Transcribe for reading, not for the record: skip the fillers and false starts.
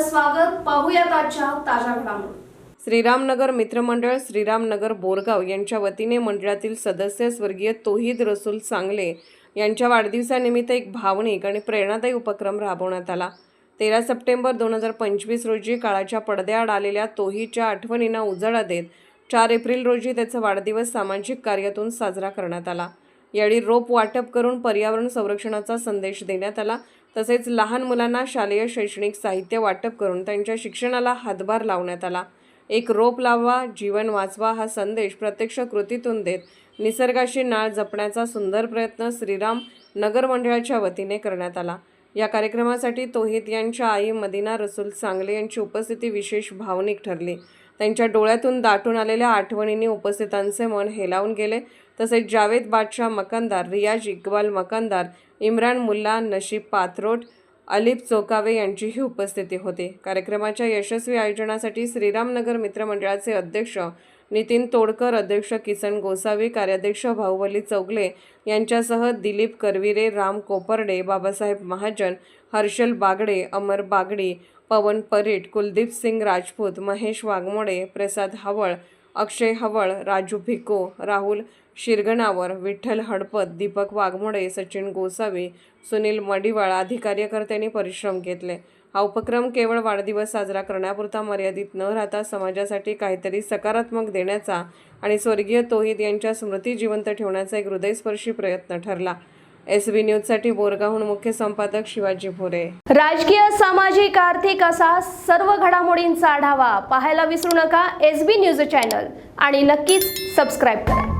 आपलं स्वागत. पाहूयात आजच्या ताज्या घडामोडी. श्रीरामनगर मित्रमंडळ श्रीरामनगर बोरगाव यांच्या वतीने मंडळातील सदस्य स्वर्गीय तौहीद रसूल सांगले यांच्या वाढदिवसानिमित्त एक भावनिक आणि प्रेरणादायी उपक्रम राबवण्यात आला. 13 सप्टेंबर 2025 रोजी काळाच्या पडद्याआड आलेल्या तौहीदच्या आठवणींना उजाळा देत 4 एप्रिल रोजी त्याचा वाढदिवस सामाजिक कार्यातून साजरा करण्यात आला. यावेळी रोप वाटप करून पर्यावरण संरक्षणाचा संदेश देण्यात आला. तसेच लहान मुलांना शालेय शैक्षणिक साहित्य वाटप करून त्यांच्या शिक्षणाला हातभार लावण्यात आला. एक रोप लावा, जीवन वाचवा हा संदेश प्रत्यक्ष कृतीतून देत निसर्गाशी नाळ जपण्याचा सुंदर प्रयत्न श्रीराम नगर मंडळाच्या वतीने करण्यात आला. या कार्यक्रमासाठी तौहीद यांच्या आई मदिना रसूल सांगले यांची उपस्थिती विशेष भावनिक ठरली. त्यांच्या डोळ्यातून दाटून आलेल्या आठवणींनी उपस्थितांचे मन हेलावून गेले. तसेच जावेद बादशाह मकानदार, रियाज इक्बाल मकानदार, इम्रान मुल्ला, नशीब पाथरोट, अलिफ चोकावे यांचीही उपस्थिती होती. कार्यक्रमाच्या यशस्वी आयोजनासाठी श्रीरामनगर मित्रमंडळाचे अध्यक्ष नितीन तोडकर, अध्यक्ष किसन गोसावी, कार्याध्यक्ष बाहुबली चौगले यांच्यासह दिलीप करविरे, राम कोपर्डे, बाबासाहेब महाजन, हर्षल बागडे, अमर बागडी, पवन परीट, कुलदीप सिंग राजपूत, महेश वाघमोडे, प्रसाद हवळ, अक्षय हवळ, राजू भिको, राहुल शिरगणावर, विठ्ठल हडपत, दीपक वाघमोडे, सचिन गोसावी, सुनील मडिवाळ आदी कार्यकर्त्यांनी परिश्रम घेतले. हा उपक्रम केवळ वाढदिवस साजरा करण्यापुरता मर्यादित न राहता समाजासाठी काहीतरी सकारात्मक देण्याचा आणि स्वर्गीय तौहीद यांच्या स्मृती जिवंत ठेवण्याचा एक हृदयस्पर्शी प्रयत्न ठरला. SB न्यूजसाठी बोरगावहून मुख्य संपादक शिवाजी भोरे. राजकीय, सामाजिक, आर्थिक असा सर्व घडामोडींचा आढावा पाहायला विसरू नका SB न्यूज चॅनल आणि नक्कीच सबस्क्राईब करा.